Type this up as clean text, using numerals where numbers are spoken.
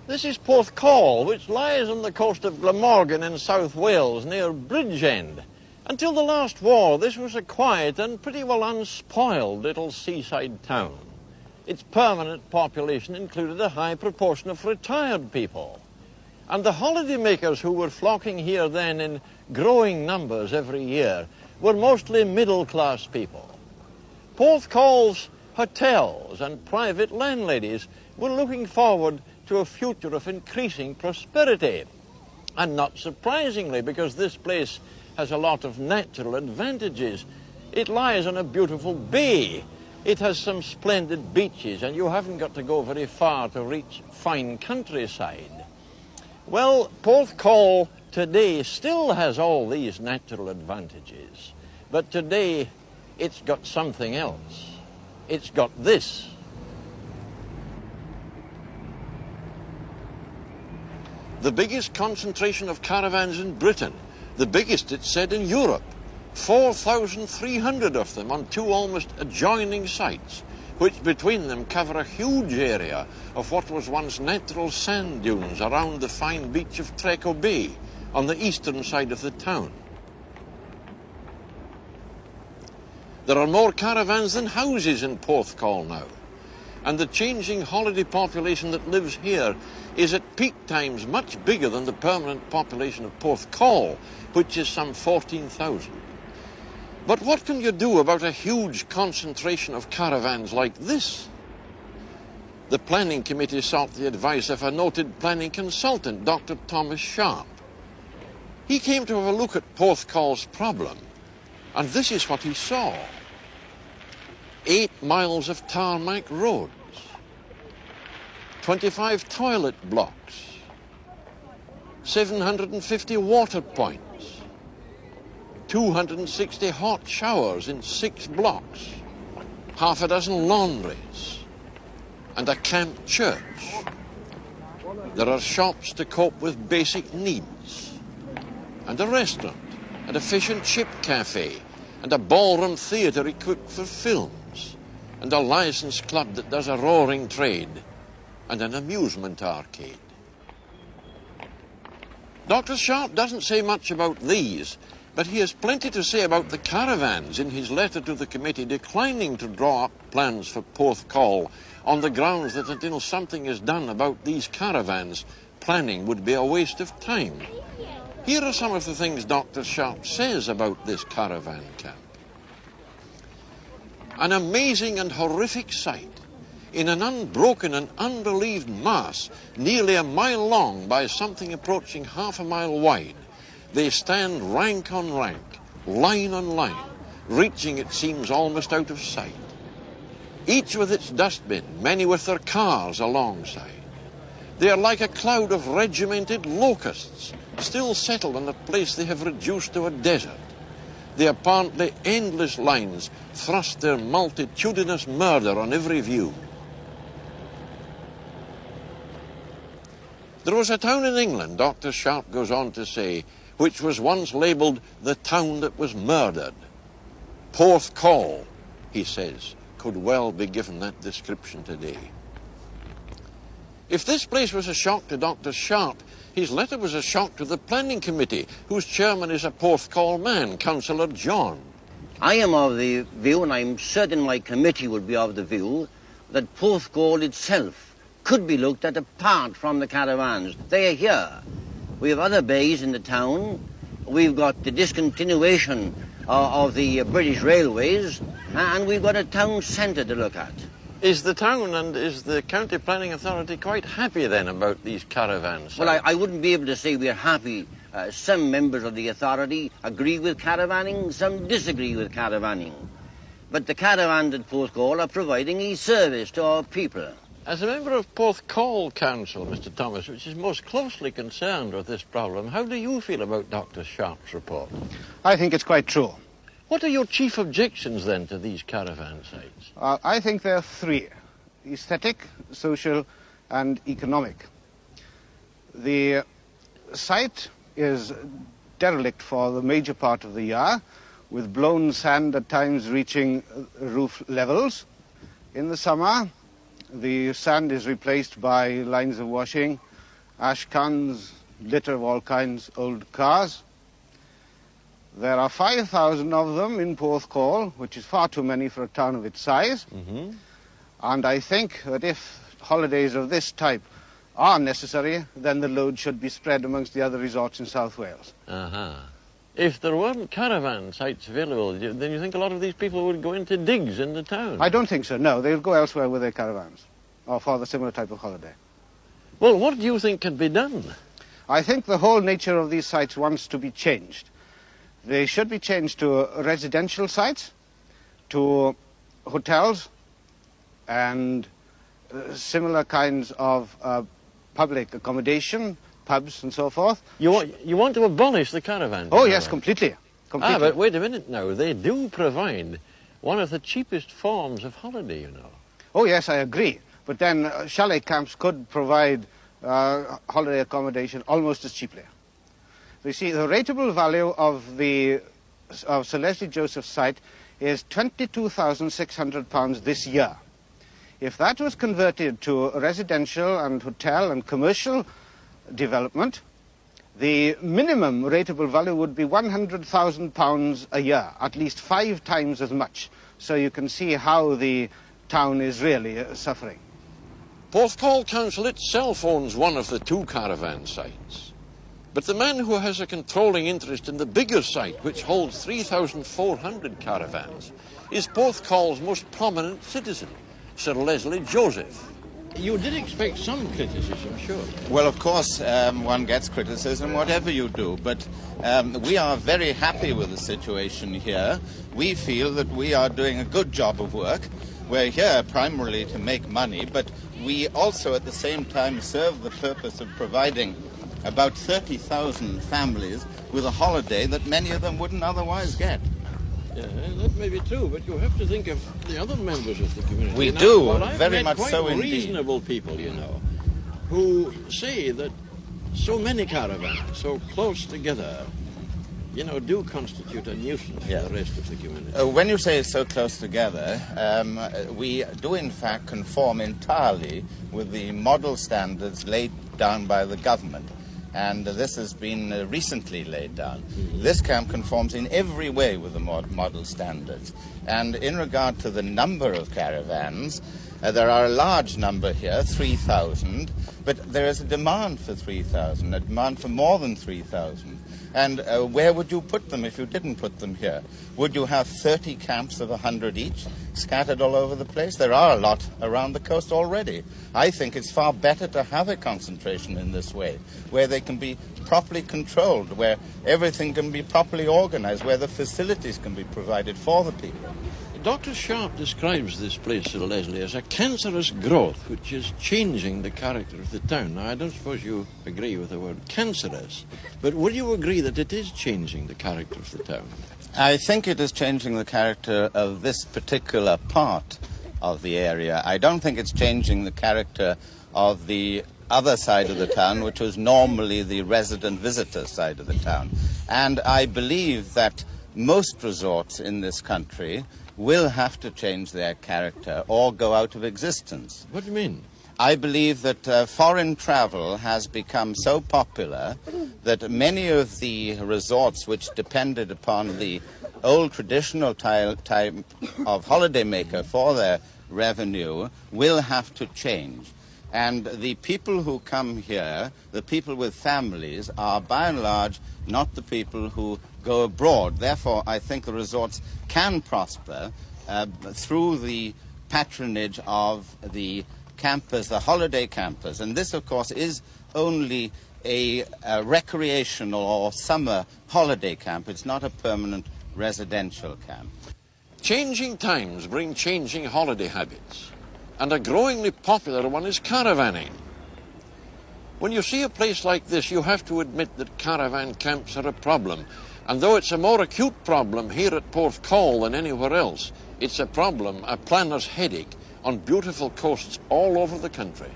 This is Porthcawl, which lies on the coast of Glamorgan in South Wales, near Bridgend. Until the last war, this was a quiet and pretty well unspoiled little seaside town. Its permanent population included a high proportion of retired people. And the holidaymakers who were flocking here then in growing numbers every year were mostly middle-class people. Porthcawl's hotels and private landladies were looking forward to a future of increasing prosperity. And not surprisingly, because this place has a lot of natural advantages. It lies on a beautiful bay. It has some splendid beaches, and you haven't got to go very far to reach fine countryside. Well, Porthcawl today still has all these natural advantages, but today it's got something else. It's got this. The biggest concentration of caravans in Britain, the biggest, it's said, in Europe. 4,300 of them on two almost adjoining sites, which between them cover a huge area of what was once natural sand dunes around the fine beach of Trecco Bay on the eastern side of the town. There are more caravans than houses in Porthcawl now, and the changing holiday population that lives here is at peak times much bigger than the permanent population of Porthcawl, which is some 14,000. But what can you do about a huge concentration of caravans like this? The planning committee sought the advice of a noted planning consultant, Dr. Thomas Sharp. He came to have a look at Porthcawl's problem, and this is what he saw. 8 miles of tarmac roads, 25 toilet blocks, 750 water points, 260 hot showers in 6 blocks, half a dozen laundries, and a camp church. There are shops to cope with basic needs, and a restaurant, and a fish and chip cafe, and a ballroom theatre equipped for films, and a licensed club that does a roaring trade, and an amusement arcade. Dr. Sharp doesn't say much about these, but he has plenty to say about the caravans in his letter to the committee declining to draw up plans for Porthcawl on the grounds that until something is done about these caravans, planning would be a waste of time. Here are some of the things Dr. Sharp says about this caravan camp. An amazing and horrific sight. In an unbroken and unrelieved mass, nearly a mile long by something approaching half a mile wide, they stand rank on rank, line on line, reaching, it seems, almost out of sight. Each with its dustbin, many with their cars alongside. They are like a cloud of regimented locusts, still settled on a place they have reduced to a desert. The apparently endless lines thrust their multitudinous murder on every view. There was a town in England, Dr. Sharp goes on to say, which was once labelled the town that was murdered. Porthcawl, he says, could well be given that description today. If this place was a shock to Dr. Sharp, his letter was a shock to the planning committee, whose chairman is a Porthcawl man, Councillor John. I am of the view, and I'm certain my committee would be of the view, that Porthcawl itself could be looked at apart from the caravans. They are here. We have other bays in the town. We've got the discontinuation of the British Railways, and we've got a town centre to look at. Is the town and is the County Planning Authority quite happy then about these caravans? Well, I wouldn't be able to say we're happy. Some members of the authority agree with caravanning, some disagree with caravanning. But the caravans at Porthcawl are providing a service to our people. As a member of Porthcawl Council, Mr. Thomas, which is most closely concerned with this problem, how do you feel about Dr. Sharp's report? I think it's quite true. What are your chief objections then to these caravan sites? I think there are 3: aesthetic, social and economic. The site is derelict for the major part of the year, with blown sand at times reaching roof levels. In the summer, the sand is replaced by lines of washing ash cans, litter of all kinds, old cars. There are 5,000 of them in Porthcawl, which is far too many for a town of its size. And I think that if holidays of this type are necessary, then the load should be spread amongst the other resorts in South Wales. If there weren't caravan sites available, then you think a lot of these people would go into digs in the town? I don't think so, no. They'll go elsewhere with their caravans, or for the similar type of holiday. Well, what do you think can be done? I think the whole nature of these sites wants to be changed. They should be changed to residential sites, to hotels, and similar kinds of public accommodation, pubs and so forth. You want to abolish the caravan? Oh, yes, completely. But wait a minute now. They do provide one of the cheapest forms of holiday, you know. Oh, yes, I agree. But then chalet camps could provide holiday accommodation almost as cheaply. You see, the rateable value of Sir Leslie Joseph's site is £22,600 this year. If that was converted to residential and hotel and commercial development, the minimum rateable value would be £100,000 a year, at least 5 times as much. So you can see how the town is really suffering. Porthcawl Council itself owns one of the 2 caravan sites. But the man who has a controlling interest in the bigger site, which holds 3,400 caravans, is Porthcawl's most prominent citizen, Sir Leslie Joseph. You did expect some criticism, sure. Well, of course, one gets criticism, whatever you do, but we are very happy with the situation here. We feel that we are doing a good job of work. We're here primarily to make money, but we also at the same time serve the purpose of providing about 30,000 families with a holiday that many of them wouldn't otherwise get. Yeah, that may be true, but you have to think of the other members of the community. We now, do, well, very much quite so indeed. Reasonable people, you know, who say that so many caravans, so close together, you know, do constitute a nuisance for the rest of the community. When you say so close together, we do in fact conform entirely with the model standards laid down by the government. And this has been recently laid down. This camp conforms in every way with the model standards. And in regard to the number of caravans, there are a large number here, 3,000, but there is a demand for 3,000, a demand for more than 3,000. And where would you put them if you didn't put them here? Would you have 30 camps of 100 each scattered all over the place? There are a lot around the coast already. I think it's far better to have a concentration in this way, where they can be properly controlled, where everything can be properly organized, where the facilities can be provided for the people. Dr. Sharp describes this place, Sir Leslie, as a cancerous growth which is changing the character of the town. Now, I don't suppose you agree with the word cancerous, but would you agree that it is changing the character of the town? I think it is changing the character of this particular part of the area. I don't think it's changing the character of the other side of the town, which was normally the resident visitor side of the town. And I believe that most resorts in this country will have to change their character or go out of existence. What do you mean? I believe that foreign travel has become so popular that many of the resorts which depended upon the old traditional type of holidaymaker for their revenue will have to change. And the people who come here, the people with families, are by and large not the people who go abroad. Therefore, I think the resorts can prosper through the patronage of the campers, the holiday campers. And this, of course, is only a recreational or summer holiday camp. It's not a permanent residential camp. Changing times bring changing holiday habits, and a growingly popular one is caravanning. When you see a place like this, you have to admit that caravan camps are a problem. And though it's a more acute problem here at Porthcawl than anywhere else, it's a problem, a planner's headache, on beautiful coasts all over the country.